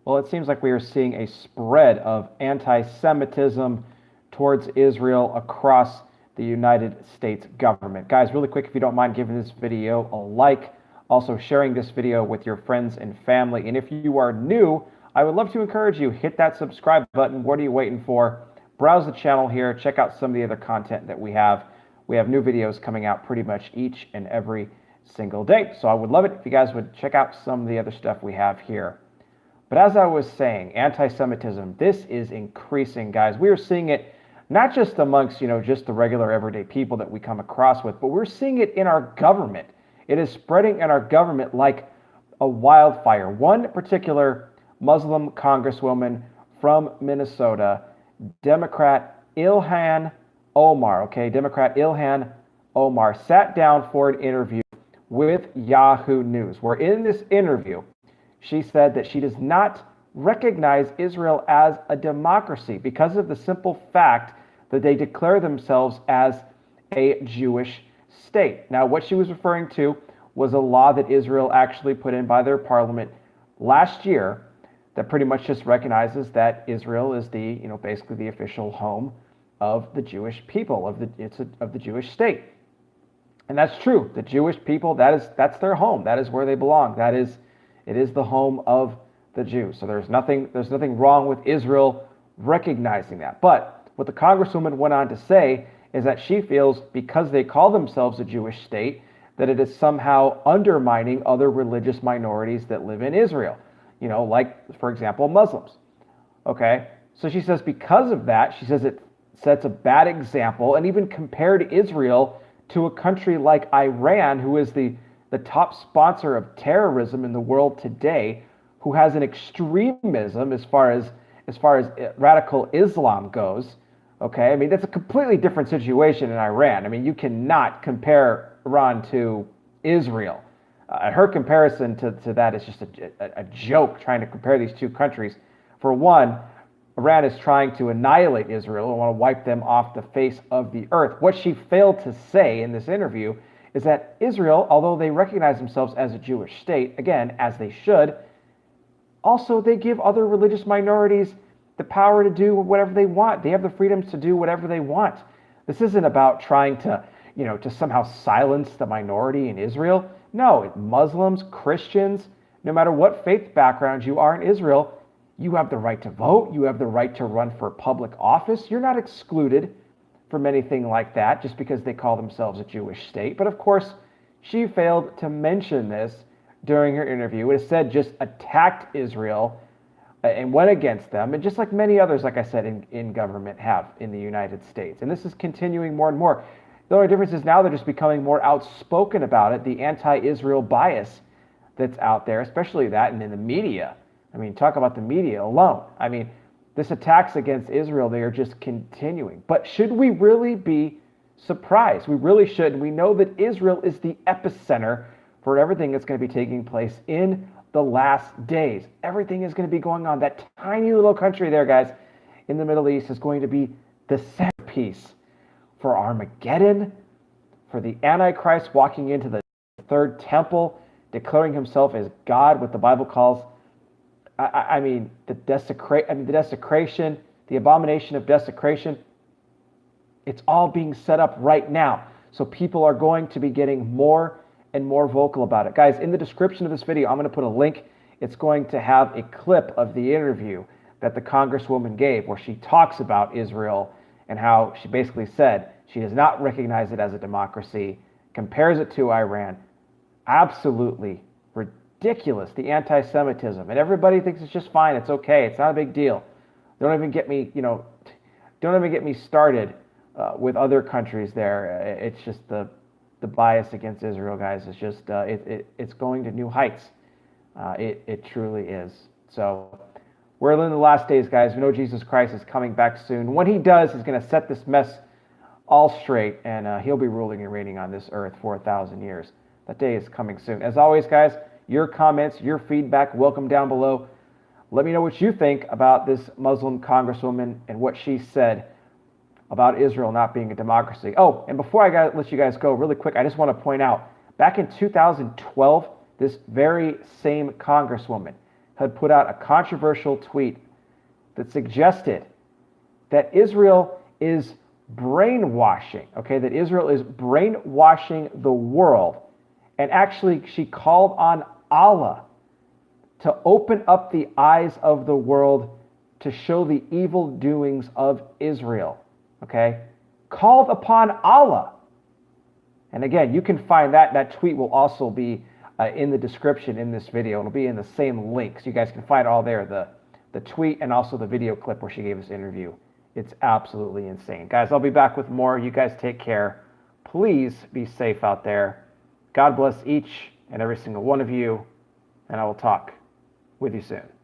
Well, it seems like we are seeing a spread of anti-Semitism towards Israel across the United States government. Guys, really quick, if you don't mind giving this video a like, also sharing this video with your friends and family. And if you are new, I would love to encourage you, hit that subscribe button. What are you waiting for? Browse the channel here, check out some of the other content that we have. We have new videos coming out pretty much each and every single day. So I would love it if you guys would check out some of the other stuff we have here. But as I was saying, anti-Semitism, this is increasing, guys. We are seeing it not just amongst, just the regular everyday people that we come across with, but we're seeing it in our government. It is spreading in our government like a wildfire. One particular Muslim congresswoman from Minnesota, Democrat Ilhan Omar, Democrat Ilhan Omar, sat down for an interview with Yahoo News, where in this interview, she said that she does not recognize Israel as a democracy because of the simple fact that they declare themselves as a Jewish state. Now, what she was referring to was a law that Israel actually put in by their parliament last year that pretty much just recognizes that Israel is the, basically the official home of the Jewish people, of the Jewish state. And that's true. The Jewish people, that's their home. That is where they belong. It is the home of the Jews. So there's nothing wrong with Israel recognizing that. But what the Congresswoman went on to say is that she feels because they call themselves a Jewish state, that it is somehow undermining other religious minorities that live in Israel. Like, for example, Muslims. Okay? So she says because of that, she says it sets a bad example and even compared Israel to a country like Iran, who is the top sponsor of terrorism in the world today, who has an extremism as far as radical Islam goes. Okay, I mean, that's a completely different situation in Iran. I mean, you cannot compare Iran to Israel. Her comparison to that is just a joke, trying to compare these two countries. For one, Iran is trying to annihilate Israel and want to wipe them off the face of the earth. What she failed to say in this interview is that Israel, although they recognize themselves as a Jewish state, again, as they should, also they give other religious minorities the power to do whatever they want. They have the freedoms to do whatever they want. This isn't about trying to, to somehow silence the minority in Israel. No, Muslims, Christians, no matter what faith background you are in Israel, you have the right to vote. You have the right to run for public office. You're not excluded from anything like that just because they call themselves a Jewish state. But of course, she failed to mention this during her interview. It said just attacked Israel and went against them, and just like many others, like I said, in government have in the United States. And this is continuing more and more. The only difference is now they're just becoming more outspoken about it, the anti-Israel bias that's out there, especially that and in the media. I mean, talk about the media alone. I mean, this attacks against Israel, they are just continuing. But should we really be surprised? We really should. We know that Israel is the epicenter for everything that's going to be taking place in the last days. Everything is going to be going on. That tiny little country there, guys, in the Middle East is going to be the centerpiece for Armageddon, for the Antichrist walking into the third temple, declaring himself as God, what the Bible calls the desecration, the abomination of desecration. It's all being set up right now. So people are going to be getting more and more vocal about it. Guys, in the description of this video, I'm going to put a link. It's going to have a clip of the interview that the Congresswoman gave where she talks about Israel and how she basically said she does not recognize it as a democracy, compares it to Iran. Absolutely ridiculous, the anti-Semitism. And everybody thinks it's just fine. It's okay. It's not a big deal. Don't even get me started with other countries there. It's just the bias against Israel, guys. It's just it's going to new heights. It truly is. So we're in the last days, guys. We know Jesus Christ is coming back soon. When he does, he's going to set this mess all straight, and he'll be ruling and reigning on this earth for 1,000 years. That day is coming soon. As always, guys, your comments, your feedback, welcome down below. Let me know what you think about this Muslim congresswoman and what she said about Israel not being a democracy. Oh, and before I let you guys go really quick, I just want to point out, back in 2012, this very same congresswoman had put out a controversial tweet that suggested that Israel is brainwashing, okay, that Israel is brainwashing the world. And actually, she called on Allah to open up the eyes of the world to show the evil doings of Israel, okay? Called upon Allah. And again, you can find that tweet will also be in the description in this video. It'll be in the same links. You guys can find it all there, the tweet and also the video clip where she gave this interview. It's absolutely insane. Guys, I'll be back with more. You guys take care. Please be safe out there. God bless each and every single one of you, and I will talk with you soon.